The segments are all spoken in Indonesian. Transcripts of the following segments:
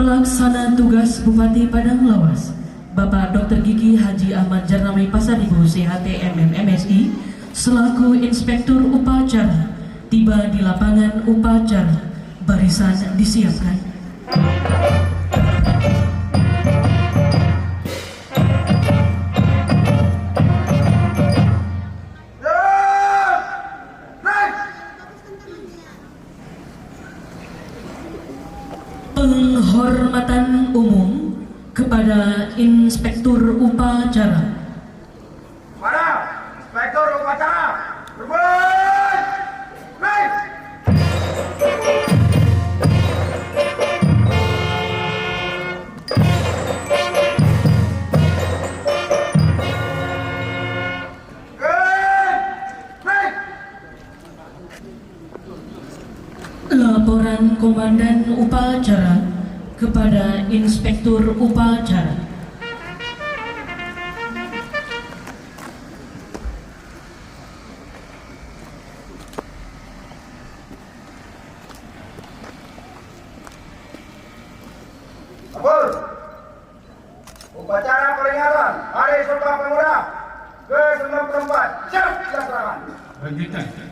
Pelaksana tugas Bupati Padang Lawas, Bapak Dr. Gigi Haji Ahmad Jarnamai Pasaribu CHT MMMSI selaku Inspektur Upacara tiba di lapangan upacara. Barisan disiapkan. Penghormatan umum kepada Inspektur Upacara. Para Inspektur Upacara, berbalik, naik. Laporan Komandan Upacara kepada Inspektur Upacara. Ampun. Upacara peringatan Hari Sumpah Pemuda ke-94 siap dilaksanakan.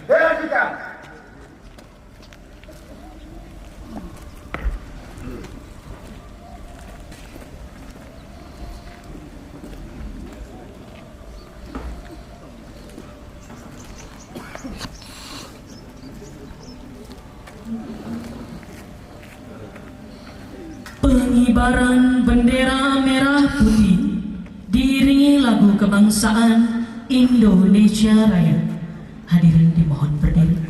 Dilanjutkan. Pengibaran bendera merah putih diiringi lagu kebangsaan Indonesia Raya. Hadirin dimohon berdiri.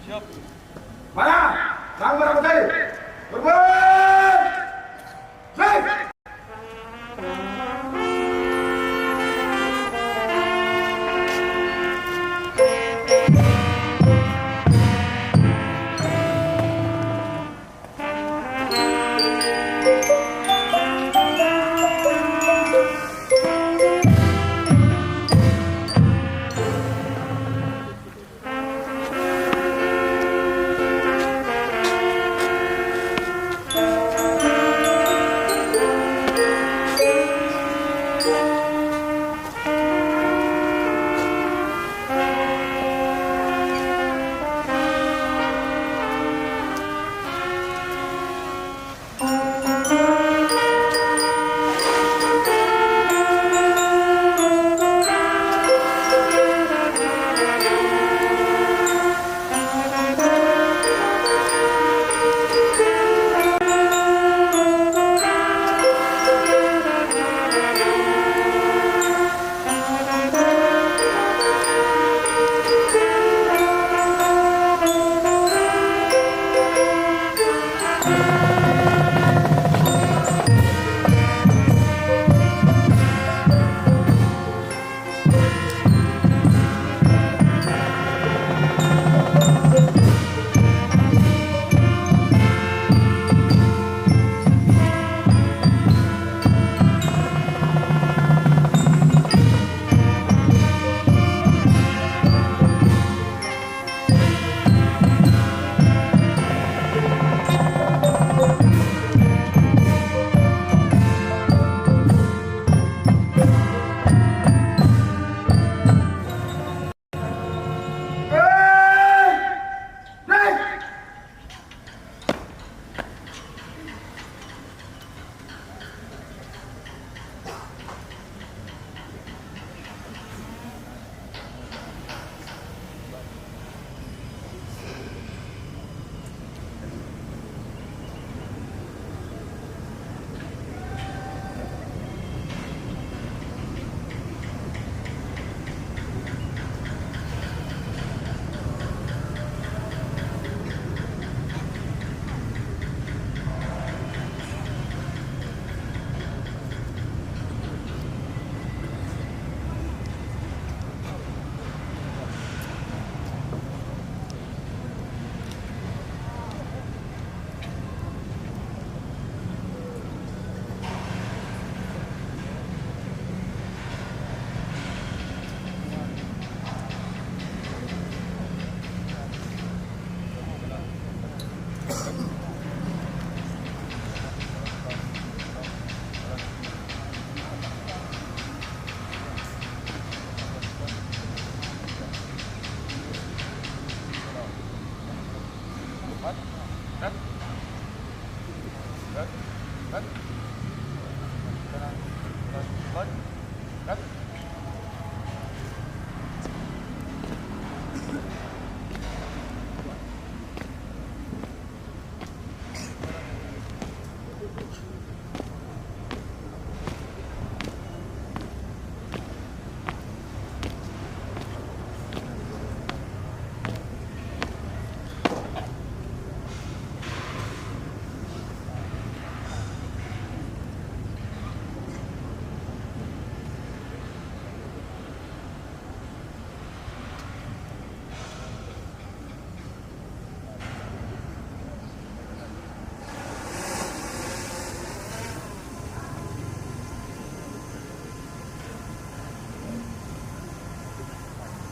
Siap. Mana? Sang merah putih. Berbalik. Naik.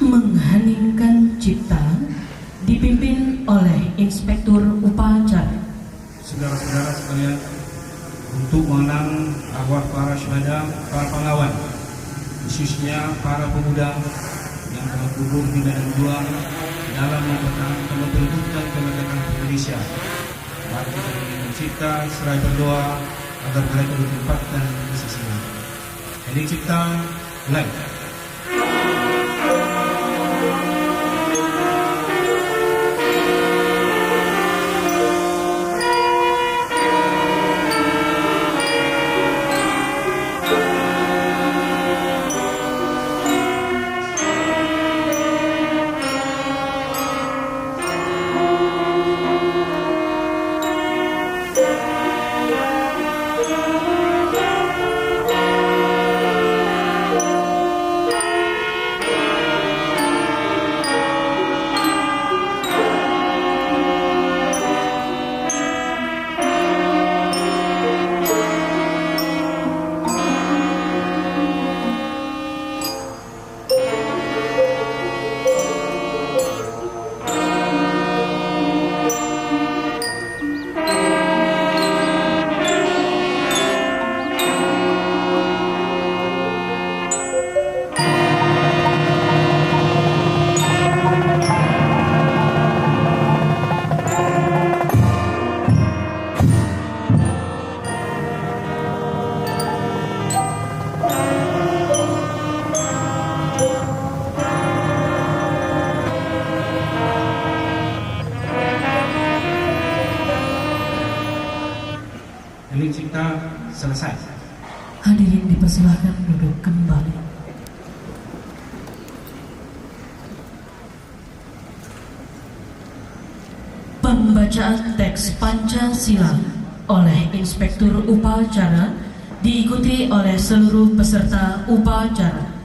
Mengheningkan cipta dipimpin oleh Inspektur Upacara. Saudara-saudara sekalian, untuk mengenang arwah para syuhada, para pahlawan, khususnya para pemuda yang telah gugur di medan juang dalam mempertahankan memperlukan kemerdekaan Indonesia. Mari kita mencipta seraya berdoa agar mereka ditempatkan di sisinya. Hening cipta, mulai. Hening cipta selesai. Hadirin dipersilakan duduk kembali. Pembacaan teks Pancasila oleh Inspektur Upacara diikuti oleh seluruh peserta upacara.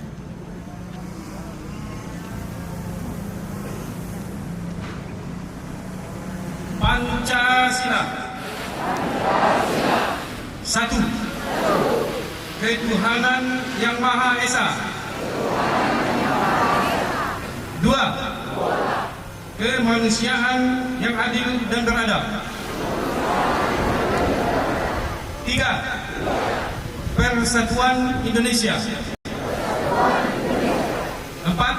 Pancasila. Satu, ketuhanan yang Maha Esa. Dua, kemanusiaan yang adil dan beradab. Tiga, persatuan Indonesia. Empat,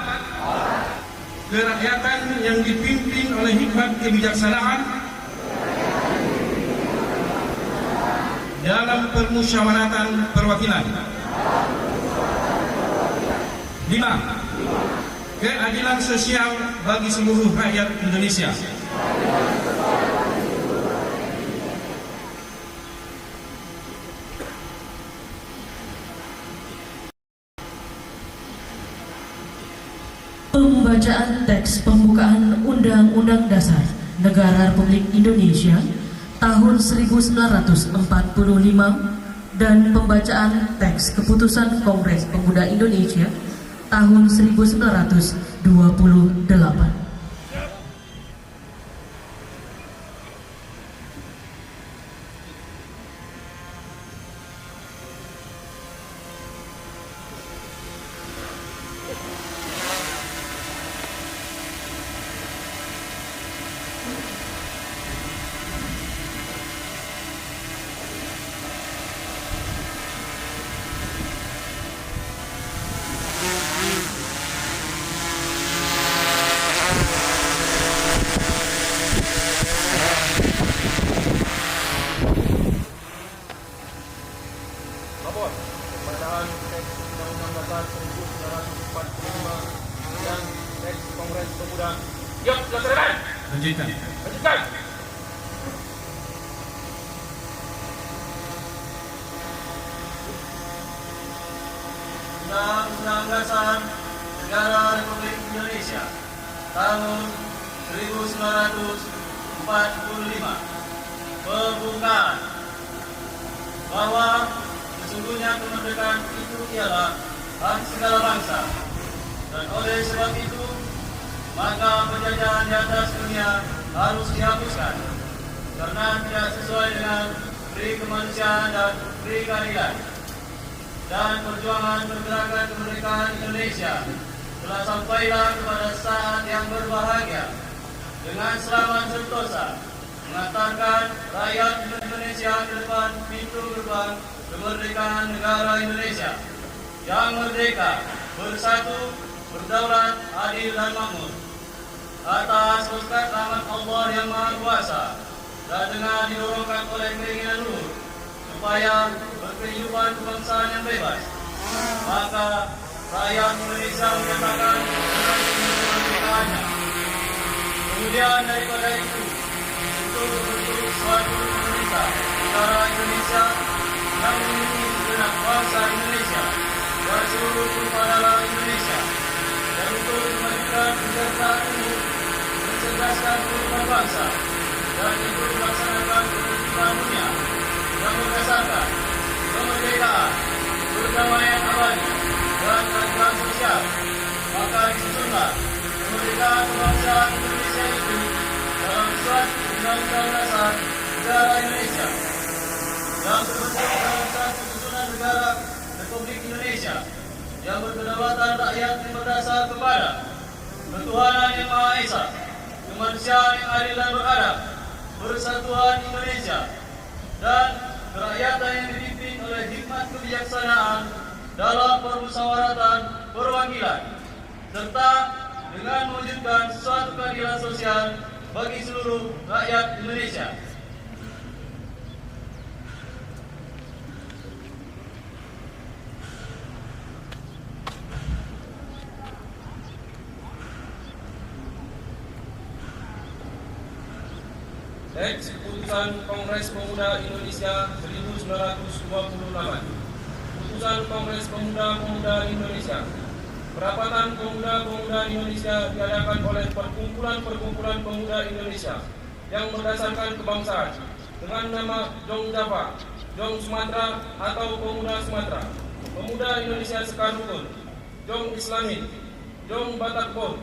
kerakyatan yang dipimpin oleh hikmat kebijaksanaan dalam permusyawaratan perwakilan. 5. Keadilan sosial bagi seluruh rakyat Indonesia. Pembacaan teks pembukaan Undang-Undang Dasar Negara Republik Indonesia tahun 1945 dan pembacaan teks Keputusan Kongres Pemuda Indonesia tahun 1928. Merdeka. Lanjutkan. Undang-Undang Dasar Negara Republik Indonesia tahun 1945 pembukaan bahwa sesungguhnya kemerdekaan itu ialah hak segala bangsa, dan oleh sebab itu maka penjajahan di atas dunia harus dihapuskan karena tidak sesuai dengan pri kemanusiaan dan pri keadilan. Dan perjuangan pergerakan kemerdekaan Indonesia telah sampailah kepada saat yang berbahagia dengan selamat sentosa mengantarkan rakyat Indonesia ke depan pintu gerbang kemerdekaan negara Indonesia yang merdeka, bersatu, berdaulat, adil dan makmur atas berkat rahmat Allah yang Maha Kuasa dan dengan didorongkan oleh keinginan luhur supaya berkehidupan kebangsaan yang bebas, maka rakyat Indonesia menyatakan kemerdekaannya. Kemudian daripada itu, untuk membentuk suatu pemerintah negara Indonesia yang memiliki segenap bangsa Indonesia dan seluruh tumpah darah Indonesia, dan untuk memajukan kesejahteraan umum, mencerdaskan kehidupan bangsa, dan ikut melaksanakan ketertiban dunia yang berdasarkan kemerdekaan, perdamaian abadi, dan keadilan sosial. Maka disusunlah kemerdekaan kebangsaan Indonesia itu dalam suatu Undang-Undang Dasar Negara Indonesia yang terbentuk dalam satu susunan negara Republik Indonesia yang berkedaulatan rakyat yang berdasar kepada ketuhanan yang Maha Esa, kemanusiaan yang adil dan beradab, persatuan Indonesia, dan kerakyatan yang dipimpin oleh hikmat kebijaksanaan dalam permusyawaratan perwakilan, serta dengan mewujudkan suatu keadilan sosial bagi seluruh rakyat Indonesia. Teks Putusan Kongres Pemuda Indonesia 1928. Putusan Kongres Pemuda Indonesia. Perapatan Pemuda Indonesia diadakan oleh perkumpulan-perkumpulan pemuda Indonesia yang berdasarkan kebangsaan dengan nama Jong Java, Jong Sumatera atau Pemuda Sumatera, Pemuda Indonesia Sekar Rukun, Jong Islamin, Jong Batakbon,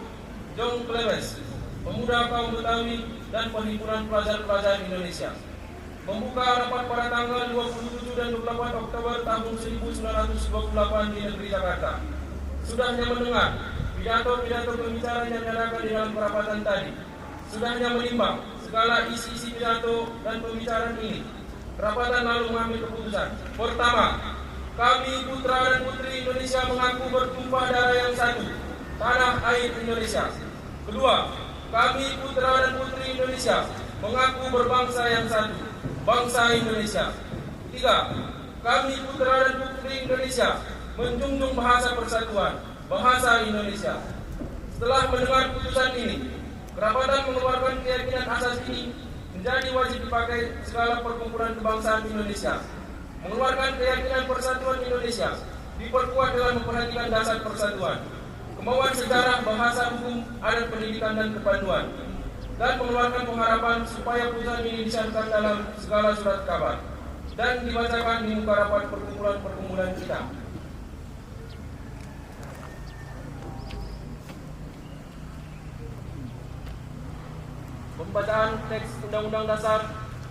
Jong Plebes, Pemuda Kaum Betawi, dan Perhimpunan Pelajar-Pelajar Indonesia. Membuka rapat pada tanggal 27 dan 28 Oktober tahun 1928 di negeri Jakarta. Sudahnya mendengar pidato-pidato pembicaraan yang diadakan di dalam perapatan tadi, sudahnya menimbang segala isi-isi pidato dan pembicaraan ini, perapatan lalu mengambil keputusan. Pertama, kami putra dan putri Indonesia mengaku bertumpah darah yang satu, tanah air Indonesia. Kedua, kami putra dan putri Indonesia mengaku berbangsa yang satu, bangsa Indonesia. Tiga, kami putra dan putri Indonesia menjunjung bahasa persatuan, bahasa Indonesia. Setelah mendengar putusan ini, kerapatan mengeluarkan keyakinan asas ini menjadi wajib dipakai segala perkumpulan kebangsaan Indonesia. Mengeluarkan keyakinan persatuan Indonesia diperkuat dengan memperhatikan dasar persatuan, kemauan sejarah, bahasa, hukum, adat, pendidikan, dan kepanduan, dan mengeluarkan pengharapan supaya putusan ini disahkan dalam segala surat kabar dan dibacakan di muka rapat perkumpulan-perkumpulan kita. Pembacaan teks Undang-Undang Dasar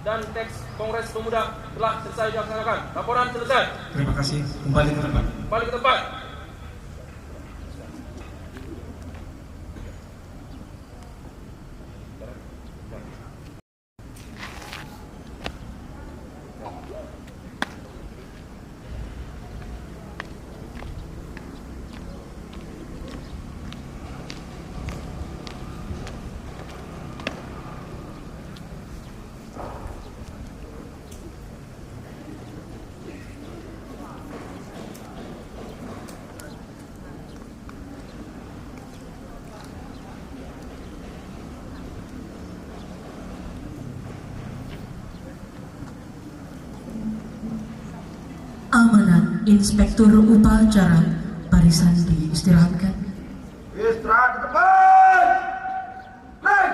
dan teks Kongres Pemuda telah selesai dilaksanakan. Laporan selesai. Terima kasih. Kembali ke tempat. Kembali ke tempat. Inspektur Upacara, barisan diistirahatkan. Istirahat ke tempat. Naik.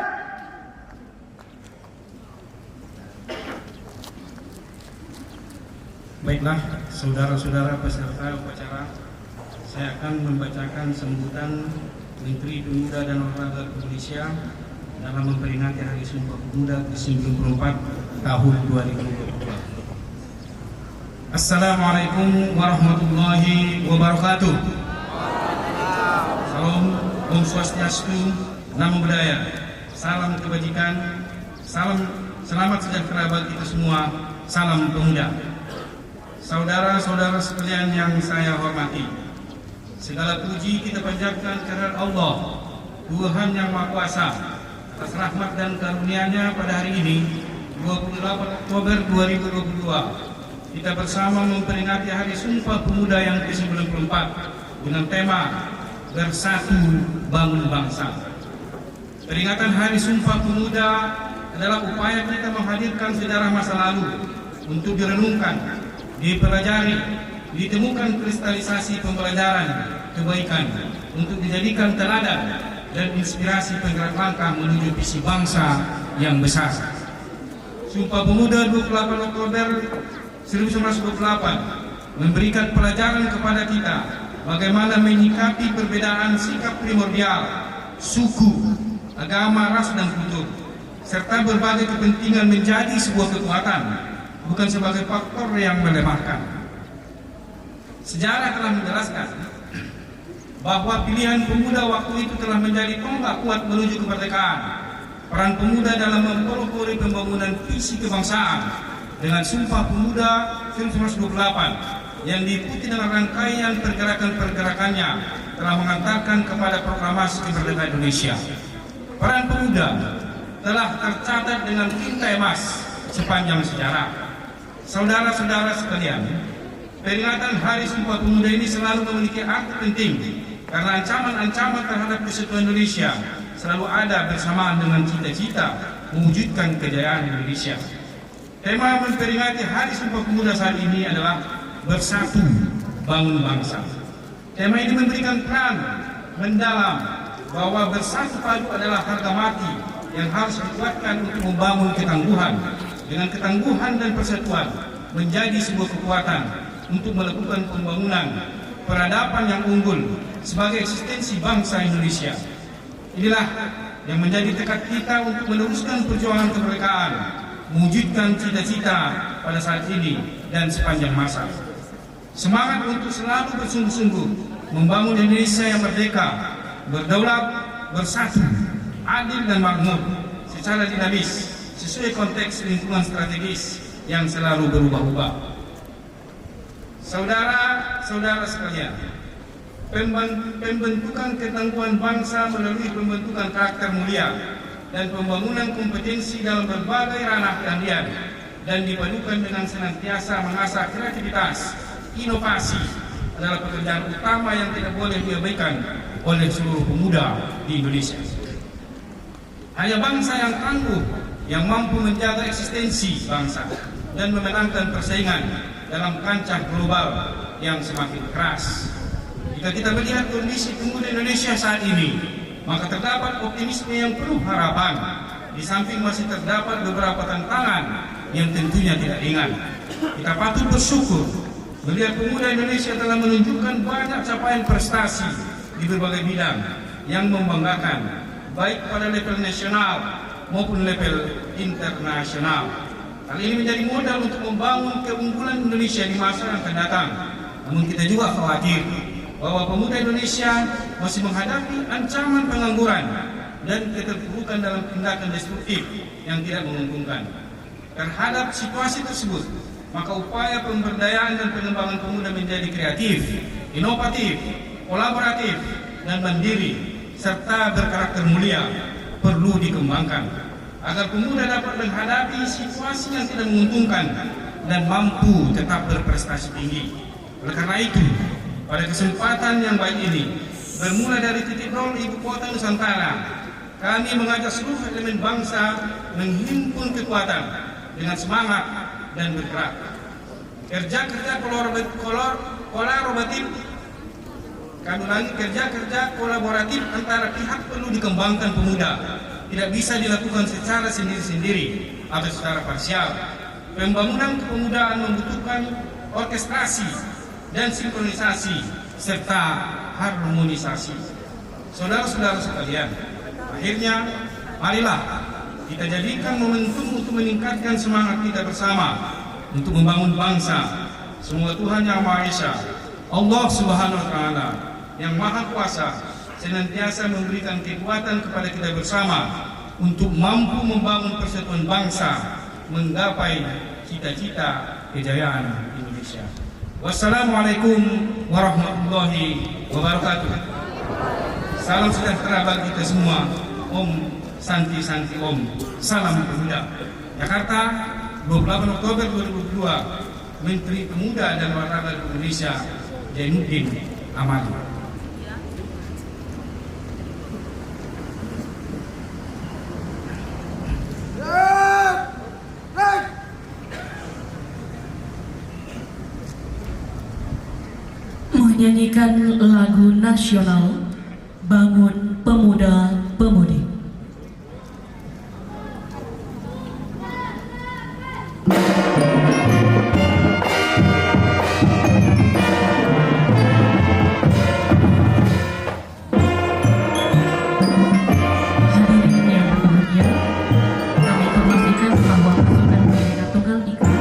Baiklah, saudara-saudara peserta upacara, saya akan membacakan sambutan Menteri Pemuda dan Olahraga Indonesia dalam memperingati Hari Sumpah Pemuda ke-94 tahun 2022. Assalamualaikum warahmatullahi wabarakatuh. Salam, Om Swastiastu, Namo Buddhaya, salam kebajikan, salam selamat sejahtera bagi kita semua, salam pemuda. Saudara-saudara sekalian yang saya hormati, segala puji kita panjatkan kehadirat Allah, Tuhan yang Maha Kuasa, atas rahmat dan karunia-Nya pada hari ini, 28 Oktober 2022. Kita bersama memperingati Hari Sumpah Pemuda yang ke-94 dengan tema Bersatu Bangun Bangsa. Peringatan Hari Sumpah Pemuda adalah upaya kita menghadirkan sejarah masa lalu untuk direnungkan, dipelajari, ditemukan kristalisasi pembelajaran kebaikan untuk dijadikan teladan dan inspirasi penggerak langkah menuju visi bangsa yang besar. Sumpah Pemuda 28 Oktober 1928 memberikan pelajaran kepada kita bagaimana menyikapi perbedaan sikap primordial, suku, agama, ras, dan kultur, serta berbagai kepentingan menjadi sebuah kekuatan, bukan sebagai faktor yang melemahkan. Sejarah telah menjelaskan bahwa pilihan pemuda waktu itu telah menjadi tonggak kuat menuju kemerdekaan. Peran pemuda dalam mempelopori pembangunan visi kebangsaan dengan Sumpah Pemuda 1928 yang diikuti dengan rangkaian pergerakan-pergerakannya telah mengantarkan kepada proklamasi kemerdekaan Indonesia. Peran pemuda telah tercatat dengan tinta emas sepanjang sejarah. Saudara-saudara sekalian, peringatan Hari Sumpah Pemuda ini selalu memiliki arti penting karena ancaman-ancaman terhadap kesatuan Indonesia selalu ada bersamaan dengan cita-cita mewujudkan kejayaan Indonesia. Tema memperingati Hari Sumpah Pemuda saat ini adalah Bersatu Bangun Bangsa. Tema ini memberikan peran mendalam bahwa bersatu padu adalah harga mati yang harus dikuatkan untuk membangun ketangguhan. Dengan ketangguhan dan persatuan menjadi sebuah kekuatan untuk melakukan pembangunan peradaban yang unggul sebagai eksistensi bangsa Indonesia. Inilah yang menjadi tekad kita untuk meneruskan perjuangan kemerdekaan, mewujudkan cita-cita pada saat ini dan sepanjang masa. Semangat untuk selalu bersungguh-sungguh membangun Indonesia yang merdeka, berdaulat, bersatu, adil dan makmur secara dinamis sesuai konteks lingkungan strategis yang selalu berubah-ubah. Saudara-saudara sekalian, pembentukan ketangguhan bangsa melalui pembentukan karakter mulia dan pembangunan kompetensi dalam berbagai ranah keahlian dan dipadukan dengan senantiasa mengasah kreativitas, inovasi adalah pekerjaan utama yang tidak boleh diabaikan oleh seluruh pemuda di Indonesia. Hanya bangsa yang tangguh yang mampu menjaga eksistensi bangsa dan memenangkan persaingan dalam kancah global yang semakin keras. Jika kita melihat kondisi pemuda Indonesia saat ini, maka terdapat optimisme yang penuh harapan. Di samping masih terdapat beberapa tantangan yang tentunya tidak ringan. Kita patut bersyukur melihat pemuda Indonesia telah menunjukkan banyak capaian prestasi di berbagai bidang yang membanggakan, baik pada level nasional maupun level internasional. Hal ini menjadi modal untuk membangun keunggulan Indonesia di masa yang akan datang. Namun kita juga khawatir bahwa pemuda Indonesia masih menghadapi ancaman pengangguran dan keterpurukan dalam tindakan destruktif yang tidak menguntungkan. Terhadap situasi tersebut, maka upaya pemberdayaan dan pengembangan pemuda menjadi kreatif, inovatif, kolaboratif, dan mandiri, serta berkarakter mulia perlu dikembangkan agar pemuda dapat menghadapi situasi yang tidak menguntungkan dan mampu tetap berprestasi tinggi. Oleh karena itu, pada kesempatan yang baik ini, bermula dari titik nol ibu kota Nusantara, kami mengajak seluruh elemen bangsa menghimpun kekuatan dengan semangat dan bergerak. Kerja-kerja kolaboratif. Kami lagi kerja kolaboratif antara pihak perlu dikembangkan pemuda. Tidak bisa dilakukan secara sendiri-sendiri atau secara parsial. Pembangunan kepemudaan membutuhkan orkestrasi dan sinkronisasi serta harmonisasi. Saudara-saudara sekalian, akhirnya marilah kita jadikan momentum untuk meningkatkan semangat kita bersama untuk membangun bangsa. Semua Tuhan Yang Maha Esa, Allah Subhanahu wa Ta'ala yang Maha Kuasa, senantiasa memberikan kekuatan kepada kita bersama untuk mampu membangun persatuan bangsa, menggapai cita-cita kejayaan Indonesia. Wassalamualaikum warahmatullahi wabarakatuh. Salam sejahtera bagi kita semua. Om Santi Santi Om. Salam Pemuda. Jakarta, 28 Oktober 2022. Menteri Pemuda dan Olahraga Indonesia Zainuddin Amali. Menyanyikan lagu nasional Bangun Pemuda Pemudi. Hadirin yang berbahagia, kami informasikan bahwa pasukan Bhinneka Tunggal Ika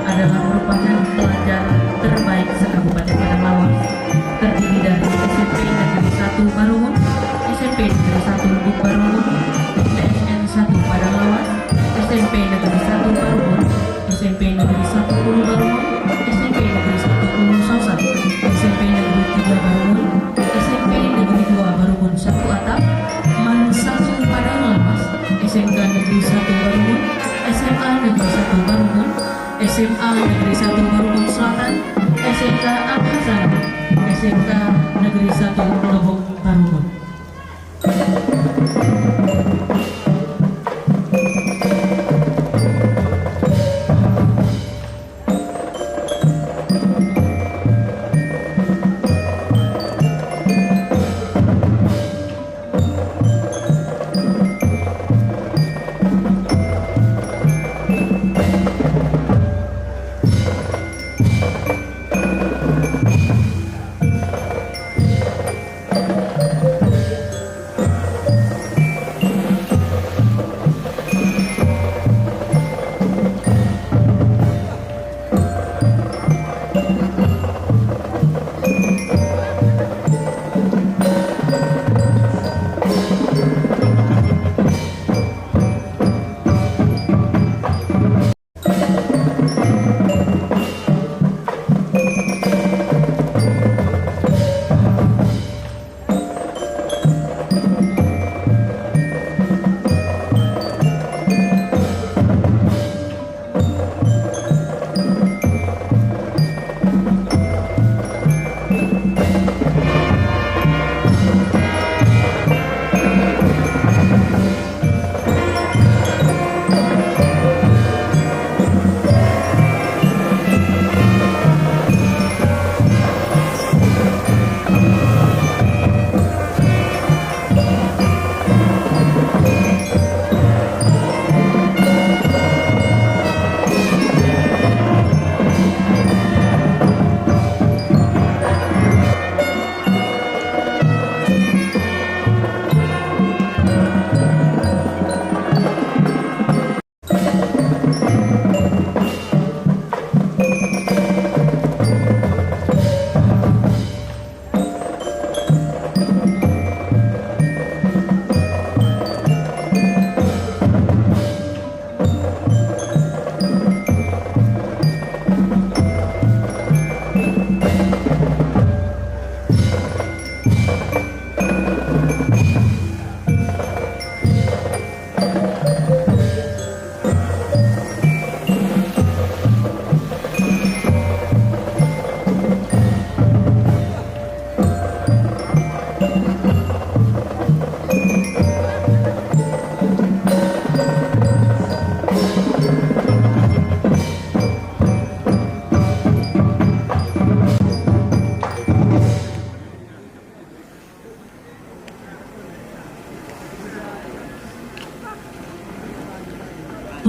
adalah merupakan pelajar terbaik se-Kabupaten Padang Lawas, terdiri dari SMP Negeri 1 Barungun, SMP Negeri 1 Lubuk Barungun, PSN 1 Padang Lawas, SMP Negeri 1 Barungun, SMP Negeri 1 Ulu Barungun, SMP Negeri 1 Ulu Sosa, SMP Negeri 3 Barungun, SMP Negeri 2 Barungun 1 Atap, Mansasung Padang Lawas, SMK Negeri 1 Barungun, SMA Negeri 1 Barungun, SMA Negeri 1 Barungun Selatan, SMK Al-Hasan, SMK Negeri 1 Lubuk Barungun.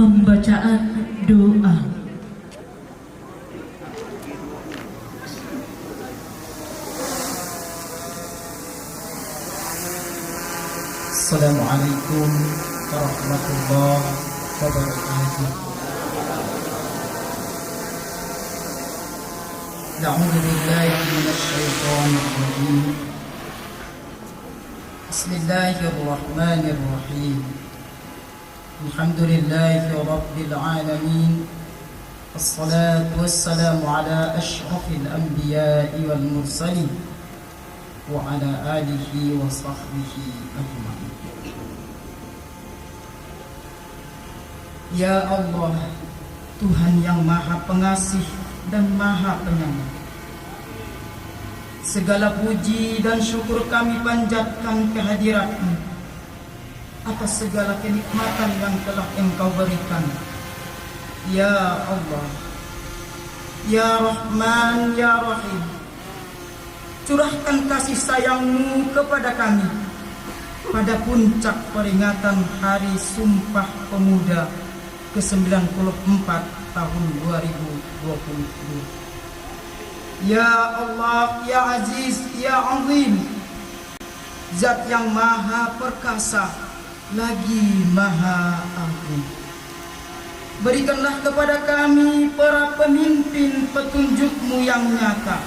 pembacaan doa. Assalamualaikum warahmatullahi wabarakatuh. A'udzu billahi minasy syaithanir rajim. Bismillahirrahmanirrahim. Alhamdulillahi rabbil alamin. Wassalatu wassalamu ala asyrafil anbiya'i wal mursalin wa ala alihi wa sahbihi ajma'in. Ya Allah, Tuhan yang Maha Pengasih dan Maha Penyayang, segala puji dan syukur kami panjatkan kehadirat-Mu atas segala kenikmatan yang telah Engkau berikan. Ya Allah, Ya Rahman, Ya Rahim, curahkan kasih sayang-Mu kepada kami pada puncak peringatan Hari Sumpah Pemuda ke-94 tahun 2022. Ya Allah, Ya Aziz, Ya Azim, Zat yang Maha Perkasa lagi Maha Agung, berikanlah kepada kami para pemimpin petunjuk-Mu yang nyata,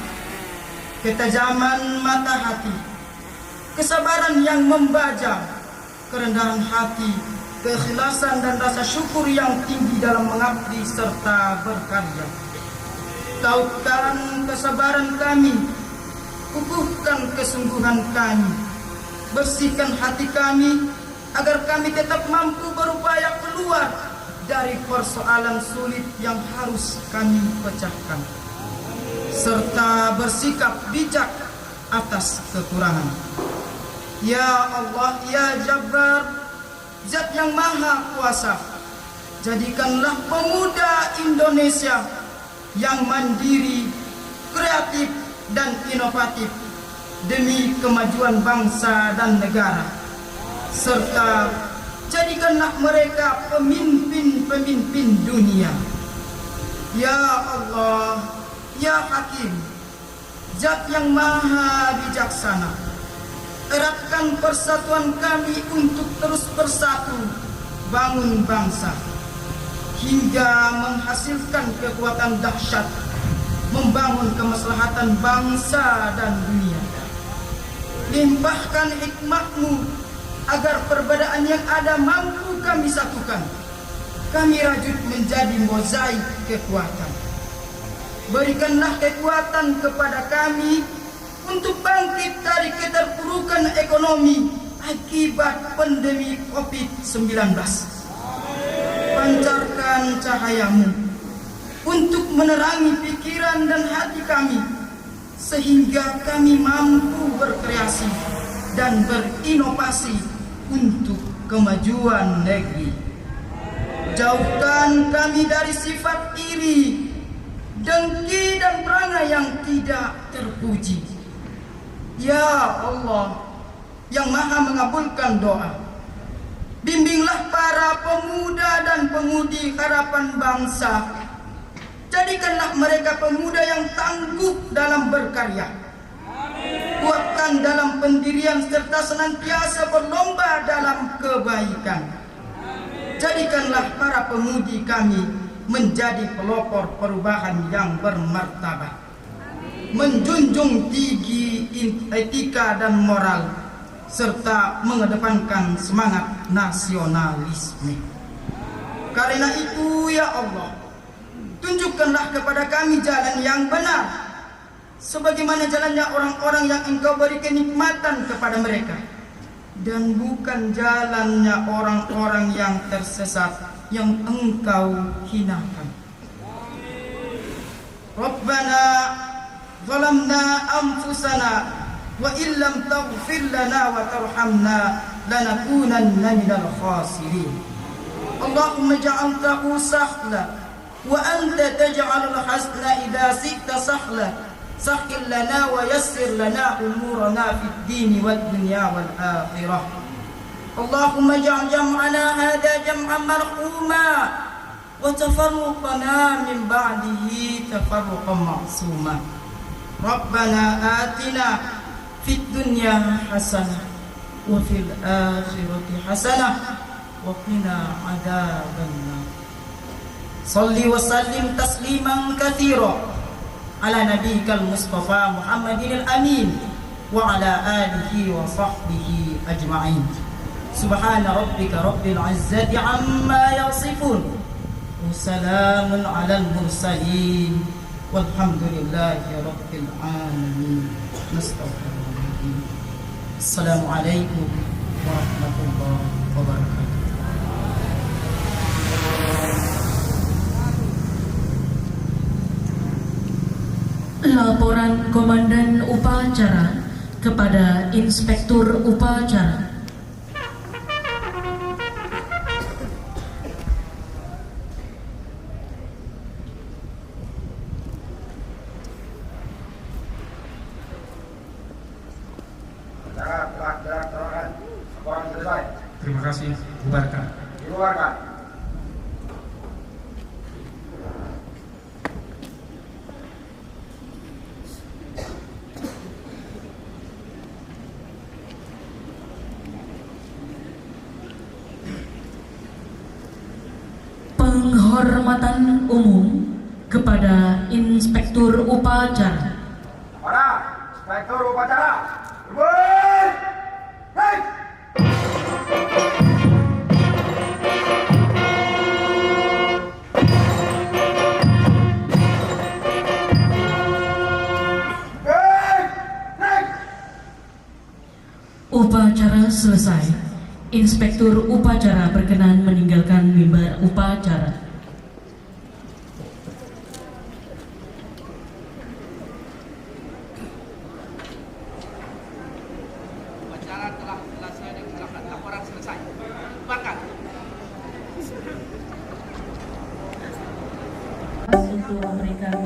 ketajaman mata hati, kesabaran yang membaja, kerendahan hati, keikhlasan dan rasa syukur yang tinggi dalam mengabdi serta berkarya. Tautkan kesabaran kami, kukuhkan kesungguhan kami, bersihkan hati kami agar kami tetap mampu berupaya keluar dari persoalan sulit yang harus kami pecahkan, serta bersikap bijak atas kekurangan. Ya Allah, Ya Jabbar, Zat yang Maha Kuasa, jadikanlah pemuda Indonesia yang mandiri, kreatif, dan inovatif demi kemajuan bangsa dan negara, serta jadikanlah mereka pemimpin-pemimpin dunia. Ya Allah, Ya Hakim, Zat yang Maha Bijaksana, eratkan persatuan kami untuk terus bersatu bangun bangsa hingga menghasilkan kekuatan dahsyat membangun kemaslahatan bangsa dan dunia. Limpahkan hikmah-Mu agar perbedaan yang ada mampu kami satukan. Kami rajut menjadi mozaik kekuatan. Berikanlah kekuatan kepada kami untuk bangkit dari keterpurukan ekonomi akibat pandemi COVID-19. Pancarkan cahaya-Mu untuk menerangi pikiran dan hati kami, sehingga kami mampu berkreasi dan berinovasi untuk kemajuan negeri. Jauhkan kami dari sifat iri, dengki, dan perangai yang tidak terpuji. Ya Allah, yang Maha mengabulkan doa, bimbinglah para pemuda dan pemudi harapan bangsa. Jadikanlah mereka pemuda yang tangguh dalam berkarya. Kuatkan dalam pendirian serta senantiasa berlomba dalam kebaikan. Jadikanlah para pemudi kami menjadi pelopor perubahan yang bermartabat, menjunjung tinggi etika dan moral, serta mengedepankan semangat nasionalisme. Karena itu, ya Allah, tunjukkanlah kepada kami jalan yang benar, sebagaimana jalannya orang-orang yang Engkau beri kenikmatan kepada mereka, dan bukan jalannya orang-orang yang tersesat yang Engkau hinakan. Rabbana zalamna anfusana wa illam taghfir lana wa tarhamna lanakunanna minal khasirin. Allahumma ja'altahu sahla wa anta taj'alul hasna idza si'ta sahla. Sahhil lana wa yassir lana umurana fid dini wad dunya wal akhirah. اللهم اجعل جمعنا هذا جمعا مرحوما وتفرقنا من بعده تفرقا معصوما. ربنا آتنا في الدنيا حسنة وفي الآخرة حسنة وقنا عذاب النار. صل وسلم تسليما كثيرا على نبيك المصطفى محمد الأمين وعلى آله وصحبه أجمعين. سبحان ربك رب العزة عما يصفون وسلام على المرسلين والحمد لله رب العالمين. نستغفر. السلام عليكم ورحمة الله وبركاته. Laporan Komandan Upacara kepada Inspektur Upacara. Acara telah dilaksanakan. Laporan selesai. Terima kasih, bubarkan. Dikeluarkan. Penghormatan umum kepada Inspektur Upacara. Para Inspektur Upacara. Berbun. Naik. Naik. Upacara selesai. Inspektur Upacara berkenan meninggalkan mimbar upacara. Upacara telah selesai dan silakan laporan selesai. Bubarkan. Untuk memberikan